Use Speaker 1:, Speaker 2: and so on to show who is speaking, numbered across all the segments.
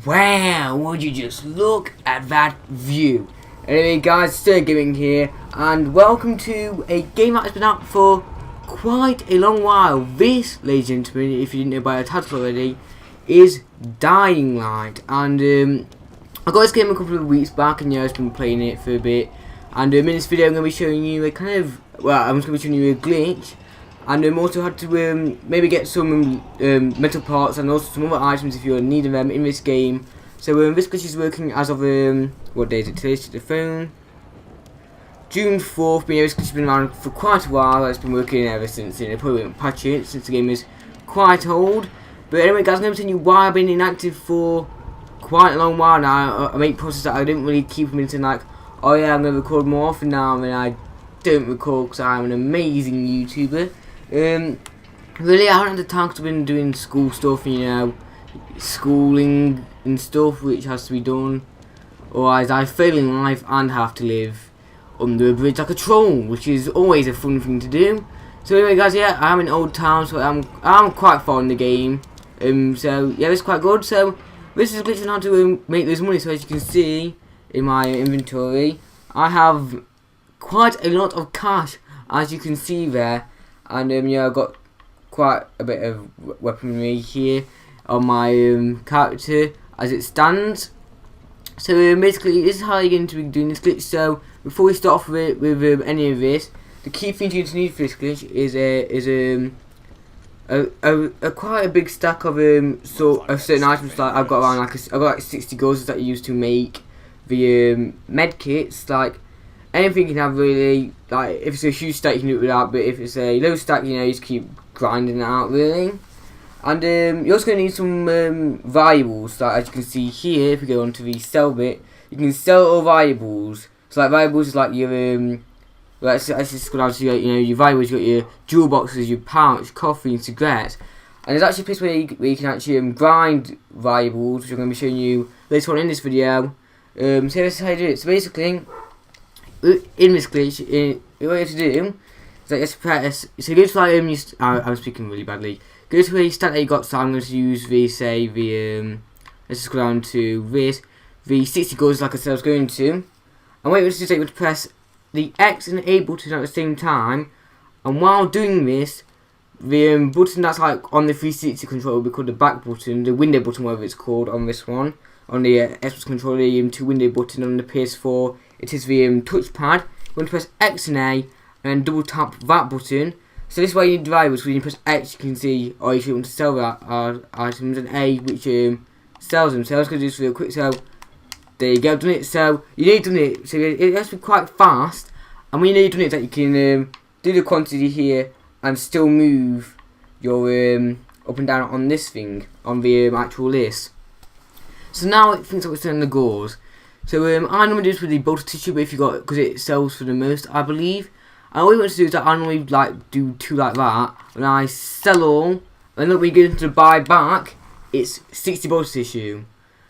Speaker 1: Wow, would you just look at that view. Anyway guys, StoneHeadGaming here, and welcome to a game that has been out for quite a long while. This, ladies and gentlemen, if you didn't know by the title already, is Dying Light. And I got this game a couple of weeks back, and yeah, I've been playing it for a bit. And in this video I'm going to be showing you a kind of, I'm just going to be showing you a glitch. And also had to maybe get some metal parts and also some other items if you're in need of them in this game. So this glitch is working as of what day is it today? The phone, June 4th. But yeah, this glitch has been around for quite a while. It's been working ever since. They probably won't patch it since the game is quite old. But anyway, guys, I'm going to tell you why I've been inactive for quite a long while now. I make process that I didn't really keep them into like, oh yeah, I'm going to record more often now, and I don't record because I'm an amazing YouTuber. Really, I haven't had the time because I've been doing school stuff, you know, schooling and stuff which has to be done. Otherwise, I fail in life and have to live under a bridge like a troll, which is always a fun thing to do. So anyway, guys, yeah, I'm in Old Town, so I'm quite far in the game. So yeah, it's quite good. So this is a glitch on how to make this money. So as you can see in my inventory, I have quite a lot of cash, as you can see there. And yeah, I've got quite a bit of weaponry here on my character as it stands. So basically, this is how you're going to be doing this glitch. So before we start off with any of this, the key thing you're going to need for this glitch is quite a big stack of certain items. Like I've got around I've got like 60 goals that you use to make the med kits. Like anything you can have really, like if it's a huge stack you can do it without, but if it's a low stack, you know, you just keep grinding it out really. And you're also going to need some valuables, like as you can see here. If we go onto the sell bit, you can sell all valuables. So like valuables is like your let's just go down to your, you know, your valuables. You got your jewel boxes, your pouch, coffee, and cigarettes. And there's actually a place where you can actually grind valuables, which I'm going to be showing you later on in this video. So this is how you do it. So basically, in this glitch, what you have to do is like just press. So go to like I'm speaking really badly. Go to where you stat that you got. So I'm going to use let's just go down to this, the 60 goals like I said I was going to. And what you want to do is you want to press the X and A button at the same time. And while doing this, the button that's like on the 360 controller will be called the back button, the window button, whatever it's called on this one. On the Xbox controller, the two window button. On the PS4, it is the touchpad. You want to press X and A, and then double tap that button. So this way you need valuables. When you press X, you can see, or if you want to sell that items, and A, which sells them. So I was going to do this real quick. So there you go, done it. So you need done it. So it has to be quite fast. And when you know you've done it, that you can do the quantity here and still move your up and down on this thing on the actual list. So now it thinks that we're selling the gauze. So I normally do this with the bolted tissue, but if you got, because it sells for the most, I believe. And what you want to do is that I normally like do two like that, and I sell all. And look, when you get into the buy back, it's 60 bolted tissue.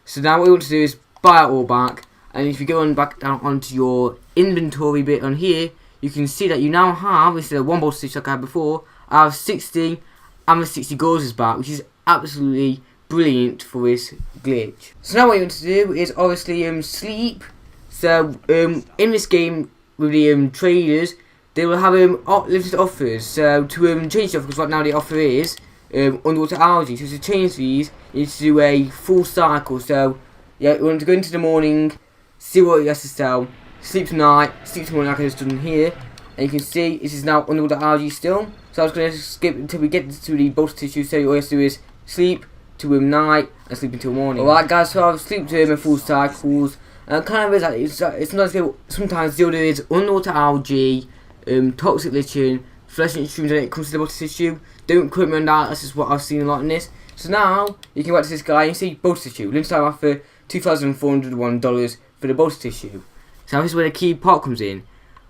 Speaker 1: So now what you want to do is buy it all back, and if you go on back down onto your inventory bit on here, you can see that you now have, instead of one bolted tissue like I had before, I have 60, and the 60 gauzes back, which is absolutely brilliant for this glitch. So now what you want to do is obviously sleep. So in this game with the traders, they will have limited offers. So to change the offer, because right now the offer is underwater algae. So to change these, you need to do a full cycle. So yeah, you want to go into the morning, see what you have to sell, sleep tonight, sleep tomorrow, like I just done here, and you can see this is now underwater algae still. So I was going to skip until we get to the bolted tissue. So all you have to do is sleep to night and sleep until morning. Alright guys, so I've slept in full cycles, and kind of is like it's not like sometimes the other is underwater algae, toxic lichen, flesh and streams when it comes to the bolted tissue. Don't quote me on that, that's just what I've seen a lot in this. So now you can go back to this guy and you see bolted tissue. Lunch time offer $2,401 for the bolted tissue. So this is where the key part comes in.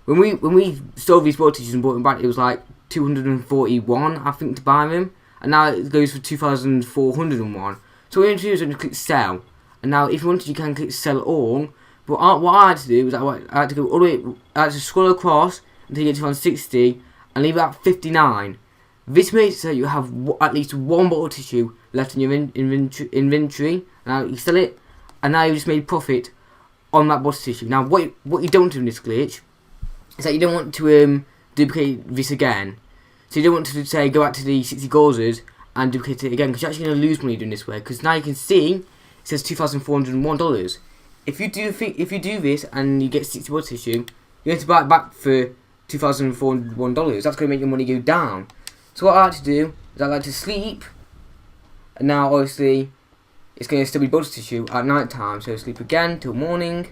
Speaker 1: When we sold these bolted tissues and bought them back, it was like $241 I think to buy them. And now it goes for 2,401. So what you need to do is you click sell. And now if you wanted, you can click sell all. But what I had to do was I had to go all the way, I had to scroll across until you get to around 60 and leave it at 59. This makes it so you have at least one bottle of tissue left in your inventory, and now you sell it, and now you just made profit on that body tissue. Now what you don't do in this glitch is that you don't want to duplicate this again. So you don't want to say go back to the 60 golders and duplicate it again, because you're actually going to lose money doing this way. Because now you can see it says $2,401. If you do this and you get 60 body tissue, you're going to buy it back for $2,401. That's going to make your money go down. So what I like to do is I like to sleep, and now obviously it's going to still be body tissue at night time. So sleep again till morning,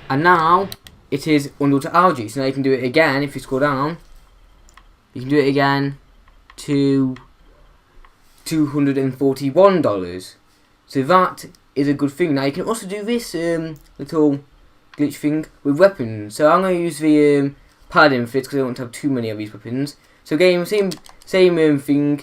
Speaker 1: and now it is underwater algae. So now you can do it again. If you scroll down, you can do it again to $241. So that is a good thing. Now you can also do this little glitch thing with weapons. So I'm going to use the paladin for this because I don't want to have too many of these weapons. So again, same thing.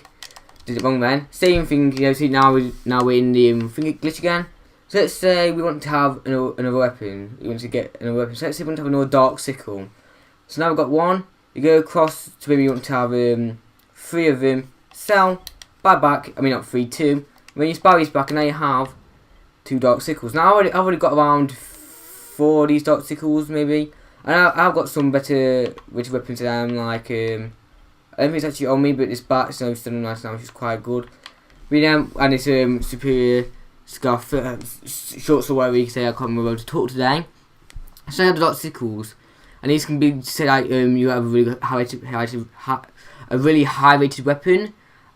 Speaker 1: Did it wrong then. Same thing. You know, see now we're in the thing glitch again. So let's say we want to have another weapon. We want to get another weapon. So let's say we want to have another dark sickle. So now we've got one. You go across to maybe you want to have 3 of them. Sell. Buy back. I mean not 3, 2. When you buy these back, and now you have 2 dark sickles. Now I've already got around 4 of these dark sickles maybe. And I've got some better weapons than them, like I don't think it's actually on me, but this bat is still nice now, which is quite good. But yeah, and it's superior scarf, shorts or whatever you can say. I can't remember how to talk today. So I have the dark sickles, and these can be say like you have a really high rated weapon,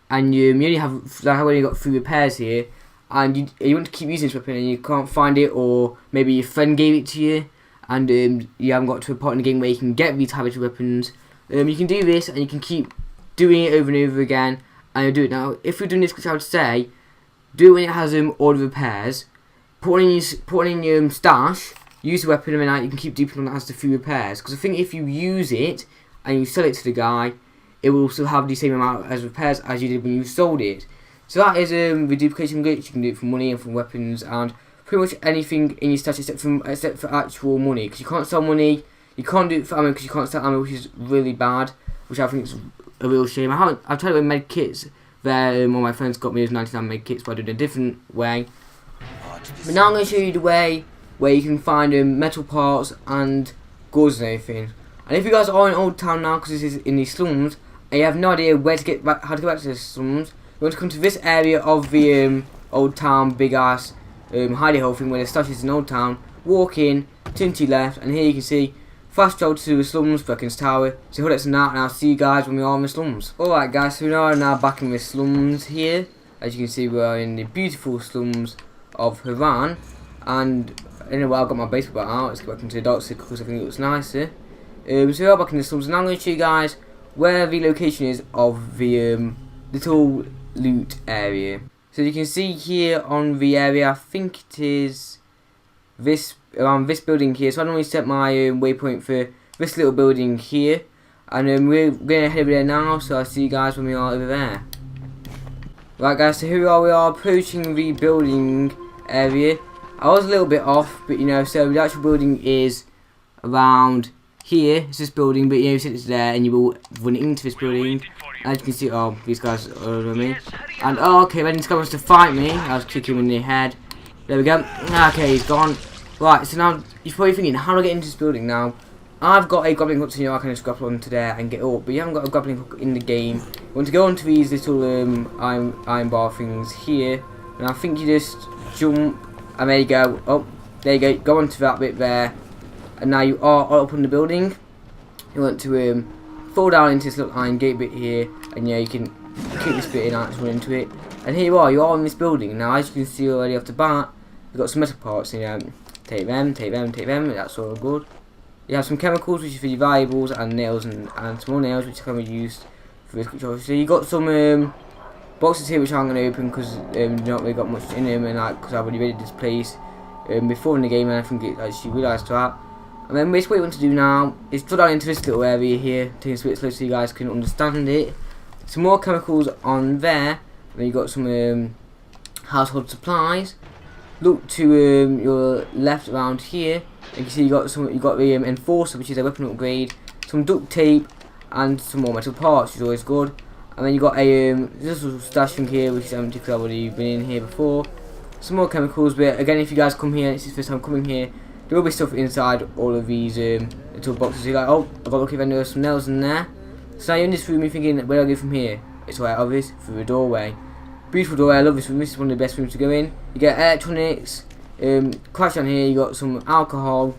Speaker 1: and you only have like I've only got 3 repairs here, and you want to keep using this weapon and you can't find it, or maybe your friend gave it to you, and you haven't got to a point in the game where you can get these high rated weapons. You can do this, and you can keep doing it over and over again, and you'll do it. Now, if you're doing this, which I would say, do it when it has all the repairs. Put it in your stash. Use the weapon, and then you can keep deepening on that has the 3 repairs. Because I think if you use it and you sell it to the guy, it will also have the same amount as repairs as you did when you sold it. So that is the duplication glitch. You can do it for money and for weapons and pretty much anything in your stash except for actual money. Because you can't sell money. You can't do it for ammo because you can't sell ammo, which is really bad, which I think is a real shame. I've tried it with med kits. There, one of my friends got me those 99 med kits, but I did it a different way. But now I'm going to show you the way where you can find metal parts and goods and everything. And if you guys are in Old Town now, because this is in the slums, and you have no idea how to get back to the slums, you want to come to this area of the Old Town big ass hidey hole thing where the stash is in Old Town. Walk in, turn to your left, and here you can see fast travel to the slums, Perkins Tower. So that's that, and I'll see you guys when we are in the slums. Alright guys, so we are now back in the slums here. As you can see, we are in the beautiful slums of Haran. And anyway, I've got my baseball bat out. Let's get back into the dark sickle because I think it looks nicer. So we are back in the slums, and I'm going to show you guys where the location is of the little loot area. So you can see here on the area, I think it is this around this building here. So I normally set my waypoint for this little building here, and we're going to head over there now. So I'll see you guys when we are over there. Right guys, so here we are approaching the building area. I was a little bit off, but you know, so the actual building is around here. It's this building, but you know, since it's there, and you will run into this building. As you can see, oh, these guys are over me. And oh, okay, then this guy wants to fight me. I was kicking him in the head. There we go. Okay, he's gone. Right, so now you're probably thinking, how do I get into this building now? I've got a grappling hook, so you know I can just grapple onto there and get up, but you haven't got a grappling hook in the game. You want to go onto these little iron bar things here, and I think you just jump, and there you go. Oh, there you go. Go onto that bit there, and now you are up on the building. You want to fall down into this little iron gate bit here, and yeah, you can kick this bit in and just run into it. And here you are in this building. Now, as you can see already off the bat, you've got some metal parts, and you know, take them, that's all good. You have some chemicals, which is for your valuables, and nails, and some more nails, which can be used for this control. So you got some boxes here, which I'm going to open because not really got much in them, and like because I've already raided this place before in the game, and I think it actually realised that. And then basically what you want to do now is draw down into this little area here, take it a bit slow so you guys can understand it. Some more chemicals on there. Then you got some household supplies. Look to your left around here. You can see you got the enforcer, which is a weapon upgrade. Some duct tape, and some more metal parts, which is always good. And then you got a this little stash thing here, which is empty because I've already been in here before. Some more chemicals, but again, if you guys come here, it's your first time coming here, there will be stuff inside all of these little boxes. You're like, oh, I've got to look if there are some nails in there. So now you're in this room, you're thinking, where do I go from here? It's quite obvious, through the doorway. Beautiful doorway, I love this room. This is one of the best rooms to go in. You get electronics, crash down here, you got some alcohol,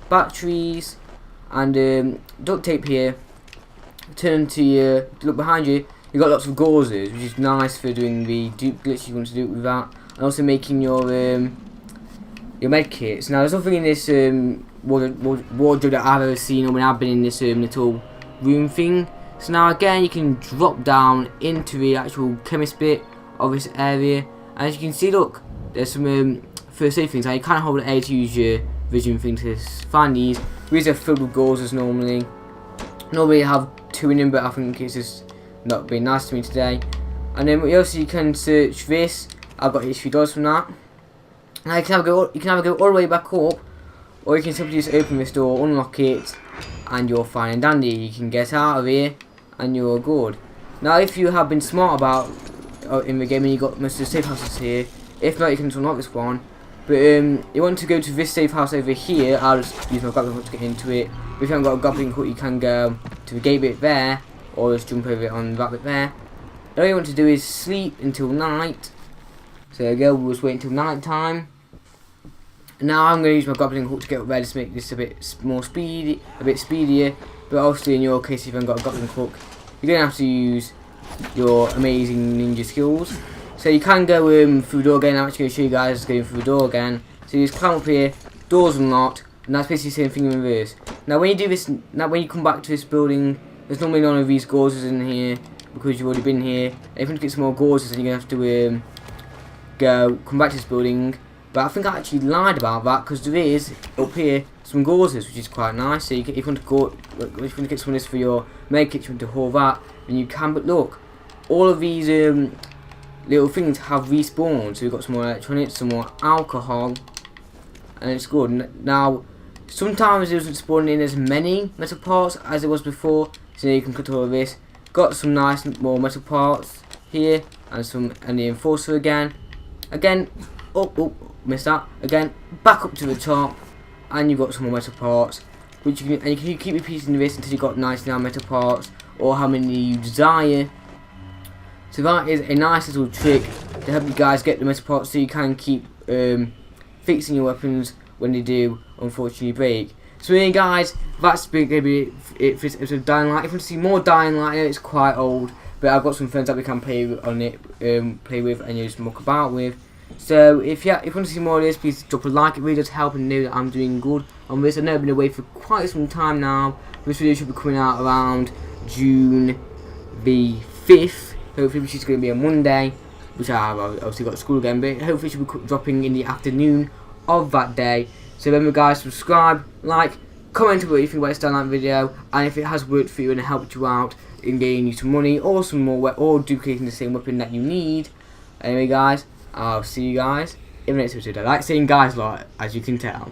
Speaker 1: batteries, and duct tape here. Turn to your, look behind you, you got lots of gauzes, which is nice for doing the dupe glitch you want to do with that, and also making your med kits. Now there's nothing in this wardrobe that I've ever seen when I've been in this little room thing. So now again, you can drop down into the actual chemist bit of this area, and as you can see, look, there's some first aid things. Now you can't hold A to use your vision thing to find these. These are filled with gauzes normally. Normally I have 2 in them, but I think it's just not being nice to me today. And then also you can search this. I've got $3 from that. Now you can either go all the way back up, or you can simply just open this door, unlock it, and you're fine and dandy. You can get out of here and you're good. Now if you have been smart about in the game and you got most of the safe houses here, if not you can unlock this one. But you want to go to this safe house over here. I'll just use my grappling hook to get into it. If you haven't got a grappling hook, you can go to the gate bit there, or just jump over it on that bit there. All you want to do is sleep until night. So there you go, we'll just wait until night time. Now I'm going to use my grappling hook to get up there to make this a bit more speedy, a bit speedier. But obviously in your case, if you haven't got a grappling hook, you're going to have to use your amazing ninja skills. So you can go through the door again. I'm actually going to show you guys going through the door again. So you just climb up here, doors unlocked, and that's basically the same thing in reverse. Now when you do this, now when you come back to this building, there's normally none of these gauzes in here because you've already been here. If you want to get some more gauzes, then you're going to have to come back to this building. But I think I actually lied about that because there is up here some gauzes, which is quite nice. So if you want to get some of this for your med kit, you want to haul that, then you can. But look, all of these little things have respawned. So we've got some more electronics, some more alcohol, and it's good. Now sometimes it doesn't spawn in as many metal parts as it was before. So now you can cut all of this. Got some nice more metal parts here, and the enforcer again. Oh, missed that. Again, back up to the top, and you've got some more metal parts, which you can keep repeating this until you've got 99 metal parts, or how many you desire. So that is a nice little trick to help you guys get the metal parts, so you can keep fixing your weapons when they do unfortunately break. So anyway guys, that's going to be it for this episode of Dying Light. If you want to see more Dying Light, I know it's quite old, but I've got some friends that we can play on it, play with and just muck about with. So if you want to see more of this, please drop a like. It really does help and know that I'm doing good on this. I know I've been away for quite some time now. This video should be coming out around June the 5th. Hopefully which is going to be a Monday, which I have obviously got school again, but hopefully it should be dropping in the afternoon of that day. So remember guys, subscribe, like, comment what you think about this Dying Light video, and if it has worked for you and helped you out in getting you some money or some more, or duplicating the same weapon that you need. Anyway guys, I'll see you guys in the next episode. I like saying guys a lot, as you can tell.